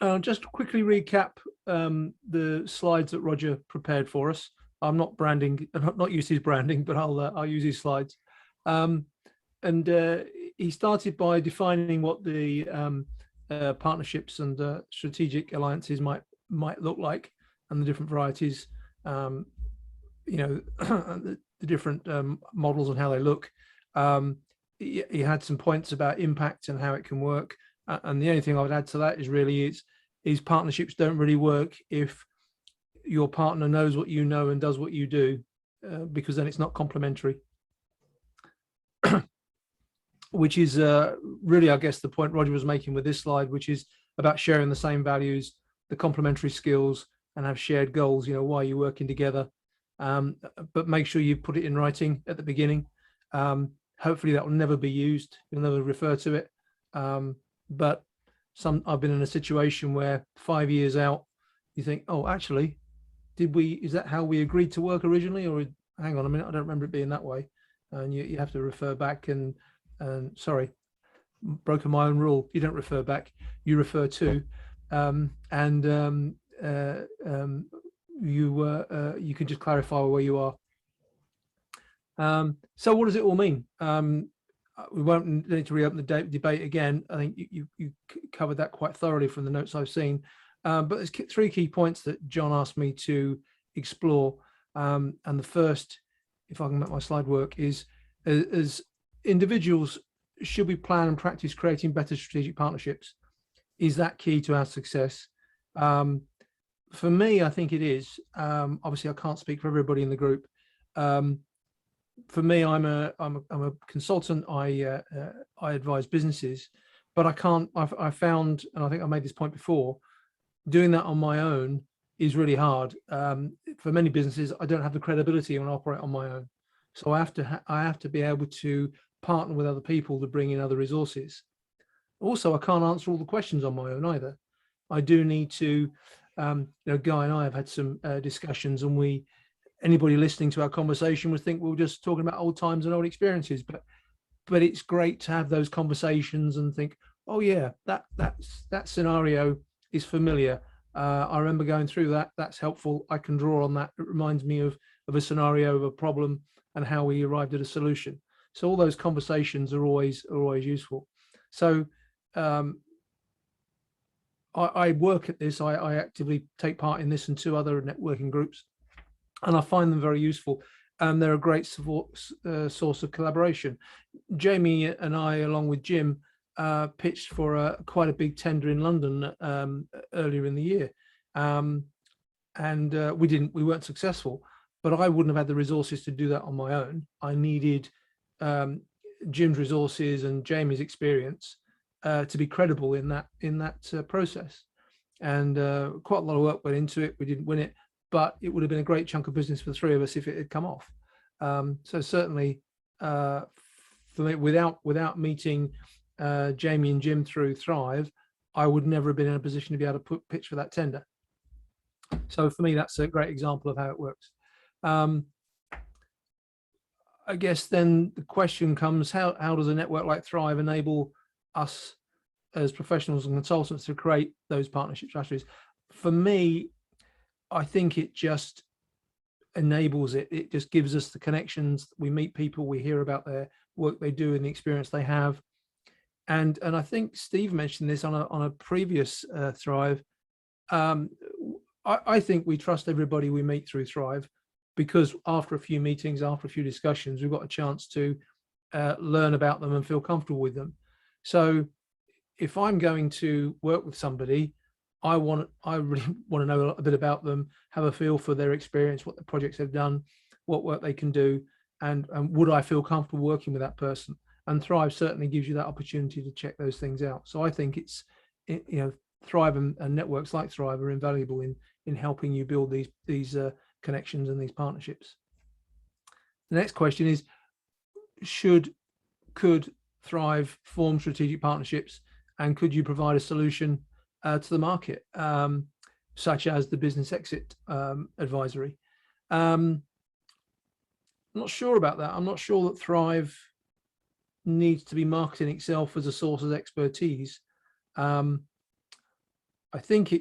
I'll just quickly recap the slides that Roger prepared for us. I'm not branding, not use his branding, but I'll use his slides. And he started by defining what the partnerships and strategic alliances might look like, and the different varieties. You know, the different models and how they look. He had some points about impact and how it can work. And the only thing I would add to that is really is partnerships don't really work if your partner knows what you know and does what you do, because then it's not complementary. Which is really, I guess, the point Roger was making with this slide, which is about sharing the same values, the complementary skills, and have shared goals. You know, why you're working together, but make sure you put it in writing at the beginning. Hopefully, that will never be used. You'll never refer to it. But I've been in a situation where 5 years out, you think, oh, actually, is that how we agreed to work originally? Or hang on a minute, I don't remember it being that way. And you have to refer back and sorry, broken my own rule. You don't refer back, you refer to, you can just clarify where you are. So what does it all mean? We won't need to reopen the debate again. I think you covered that quite thoroughly from the notes I've seen. But there's three key points that John asked me to explore. And the first, if I can make my slide work, is as individuals, should we plan and practice creating better strategic partnerships? Is that key to our success? For me, I think it is. Obviously, I can't speak for everybody in the group. For me, I'm a consultant. I advise businesses, but I can't. I found, and I think I made this point before, doing that on my own is really hard. For many businesses, I don't have the credibility and operate on my own, so I have to be able to partner with other people to bring in other resources. Also, I can't answer all the questions on my own either. I do need to. You know, Guy and I have had some discussions, and anybody listening to our conversation would think we're just talking about old times and old experiences, but it's great to have those conversations and think, oh yeah, that scenario is familiar. I remember going through that. That's helpful. I can draw on that. It reminds me of a scenario, of a problem, and how we arrived at a solution. So all those conversations are always useful. So I work at this. I actively take part in this and two other networking groups, and I find them very useful. And they're a great source of collaboration. Jamie and I, along with Jim, pitched for quite a big tender in London earlier in the year, and we weren't successful. But I wouldn't have had the resources to do that on my own. I needed Jim's resources and Jamie's experience to be credible in that process. And quite a lot of work went into it. We didn't win it, but it would have been a great chunk of business for the three of us if it had come off. So certainly, for me, without meeting Jamie and Jim through Thrive, I would never have been in a position to be able to pitch for that tender. So for me, that's a great example of how it works. I guess then the question comes, how does a network like Thrive enable us as professionals and consultants to create those partnership strategies? For me, I think it just enables it. It just gives us the connections. We meet people, we hear about their work they do and the experience they have. And I think Steve mentioned this on a previous Thrive. I think we trust everybody we meet through Thrive, because after a few meetings, after a few discussions, we've got a chance to learn about them and feel comfortable with them. So if I'm going to work with somebody, I really want to know a bit about them, have a feel for their experience, what the projects they've done, what work they can do, and would I feel comfortable working with that person? And Thrive certainly gives you that opportunity to check those things out. So I think Thrive and networks like Thrive are invaluable in helping you build these connections and these partnerships. The next question is, could Thrive form strategic partnerships, and could you provide a solution to the market, such as the business exit advisory? I'm not sure about that. I'm not sure that Thrive needs to be marketing itself as a source of expertise. I think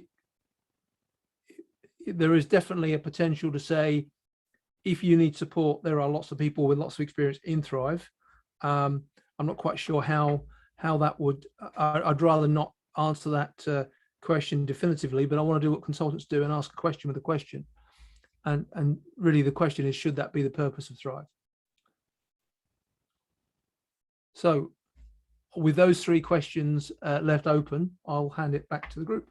there is definitely a potential to say, if you need support, there are lots of people with lots of experience in Thrive. I'm not quite sure how that would. I'd rather not answer that question definitively, but I want to do what consultants do and ask a question with a question. And really the question is, should that be the purpose of Thrive? So with those three questions left open, I'll hand it back to the group.